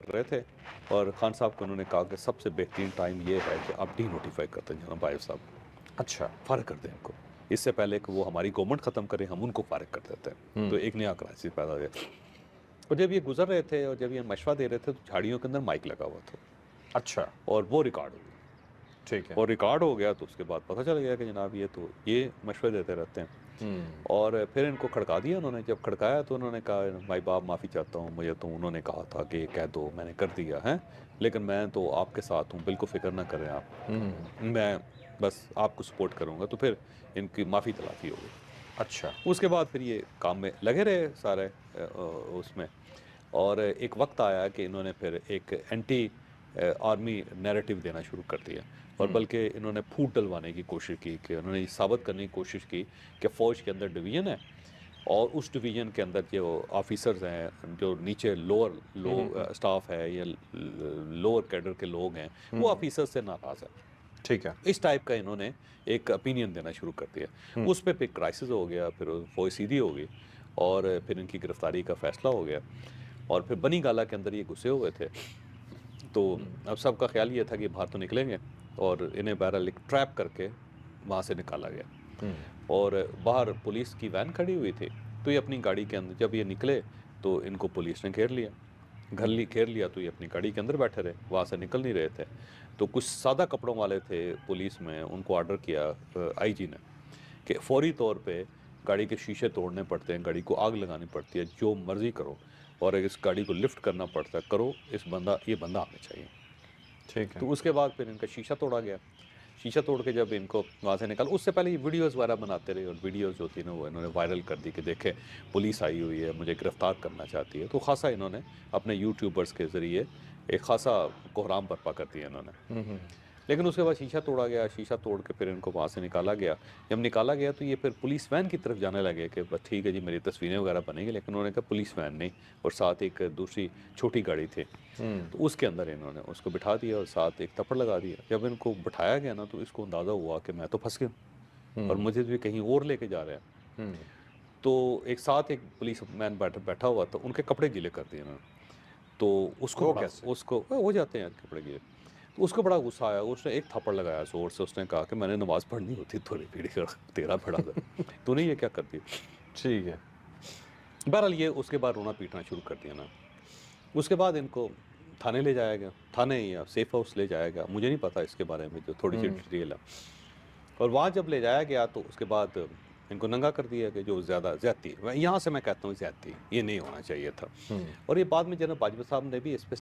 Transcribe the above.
रहे थे और खान साहब को उन्होंने कहा कि सबसे बेहतरीन टाइम ये है कि आप डी नोटिफाई करते हैं जनाब बायफ साहब, अच्छा। फ़ारिग कर दें इनको। इससे पहले कि वो हमारी गवर्नमेंट ख़त्म करें, हम उनको फ़ारिग कर देते हैं। तो एक नया क्राइसिस पैदा हो गया। और जब ये गुज़र रहे थे और जब ये मशवरा दे रहे थे, तो झाड़ियों के अंदर माइक लगा हुआ था अच्छा, और वो रिकॉर्ड हो गया। ठीक है। और रिकॉर्ड हो गया तो उसके बाद पता चल गया कि जनाब ये मशवरे देते रहते हैं। हुँ, और फिर इनको खड़का दिया उन्होंने, जब खड़काया तो उन्होंने कहा, भाई बाप माफ़ी चाहता हूँ, मुझे तो उन्होंने कहा था कि कह दो, मैंने कर दिया है, लेकिन मैं तो आपके साथ हूँ, बिल्कुल फ़िक्र ना करें आप, हुँ, मैं बस आपको सपोर्ट करूँगा। तो फिर इनकी माफ़ी तलाफ़ी हो गई। अच्छा। उसके बाद फिर ये काम में लगे रहे सारे उसमें। और एक वक्त आया कि इन्होंने फिर एक एंटी आर्मी नैरेटिव देना शुरू कर दिया और हुँ, बल्कि इन्होंने फूट डलवाने की कोशिश की, कि उन्होंने ये साबित करने की कोशिश की कि फ़ौज के अंदर डिवीज़न है और उस डिवीज़न के अंदर जो ऑफिसर्स हैं, जो नीचे लोअर हुँ, हुँ, हुँ, स्टाफ है या लोअर कैडर के लोग हैं, हुँ, वो हुँ, ऑफिसर से नाराज़ है। ठीक है। इस टाइप का इन्होंने एक ओपिनियन देना शुरू कर दिया। हुँ, उस पे फिर क्राइसिस हो गया, फिर फ़ौज सीधी हो गई और फिर इनकी गिरफ्तारी का फ़ैसला हो गया और फिर बनी गाला के अंदर ये घुसे हुए थे। तो हुँ, अब सबका ख़्याल ये था कि बाहर तो निकलेंगे और इन्हें बहरहाल एक ट्रैप करके वहाँ से निकाला गया। हुँ, और बाहर पुलिस की वैन खड़ी हुई थी, तो ये अपनी गाड़ी के अंदर जब ये निकले, तो इनको पुलिस ने घेर लिया। घेर लिया तो ये अपनी गाड़ी के अंदर बैठे रहे, वहाँ से निकल नहीं रहे थे। तो कुछ सादा कपड़ों वाले थे पुलिस में, उनको ऑर्डर किया आईजी ने कि फ़ौरी तौर पे गाड़ी के शीशे तोड़ने पड़ते हैं, गाड़ी को आग लगानी पड़ती है, जो मर्ज़ी करो और अगर इस गाड़ी को लिफ्ट करना पड़ता है, करो, ये बंदा हमें चाहिए। ठीक है। तो उसके बाद फिर इनका शीशा तोड़ा गया। शीशा तोड़ के जब इनको वहाँ से निकाला, उससे पहले ये वीडियोज़ वगैरह बनाते रहे और वीडियोज़ जो थी ना वो इन्होंने वायरल कर दी कि देखें पुलिस आई हुई है, मुझे गिरफ़्तार करना चाहती है। तो ख़ासा इन्होंने अपने यूट्यूबर्स के ज़रिए एक ख़ासा कोहराम बर्पा कर दिया इन्होंने। हुँ, हुँ, लेकिन उसके बाद शीशा तोड़ा गया, शीशा तोड़ के फिर इनको वहाँ से निकाला गया। जब निकाला गया तो ये फिर पुलिस वैन की तरफ जाने लगे कि बस ठीक है जी, मेरी तस्वीरें वगैरह बनेंगी, लेकिन उन्होंने कहा पुलिस वैन नहीं, और साथ एक दूसरी छोटी गाड़ी थी। हुँ, तो उसके अंदर इन्होंने उसको बिठा दिया और साथ एक थप्पड़ लगा दिया। जब इनको बिठाया गया ना तो इसको अंदाज़ा हुआ कि मैं तो फँस गया और हुँ, मुझे तो ये कहीं और लेके जा रहे हैं। हुँ, तो एक पुलिसमैन बैठा हुआ था, उनके कपड़े गीले कर दिए उन्होंने। तो उसको वो बड़ा कैसे? उसको हो जाते हैं यार कपड़े गीले। तो उसको बड़ा गुस्सा आया, उसने एक थप्पड़ लगाया ज़ोर से, उसने कहा कि मैंने नमाज़ पढ़नी होती थोड़ी पीढ़ी का तेरा बड़ा दर, तूने ये क्या कर दिया? ठीक है। बहरहाल ये उसके बाद रोना-पीटना शुरू कर दिया ना। उसके बाद इनको थाने ले जाया गया, थाने या सेफ हाउस ले जाया गया, मुझे नहीं पता इसके बारे में जो थोड़ी-सी हुँ, डिटेल है। और वहाँ जब ले जाया गया तो उसके बाद इनको नंगा कर दिया कि जो ज़्यादा ज़्यादती, मैं यहाँ से मैं कहता हूँ ज़्यादती, ये नहीं होना चाहिए था। हुँ। और ये बाद में जनाब बाजवा साहब ने भी इस पे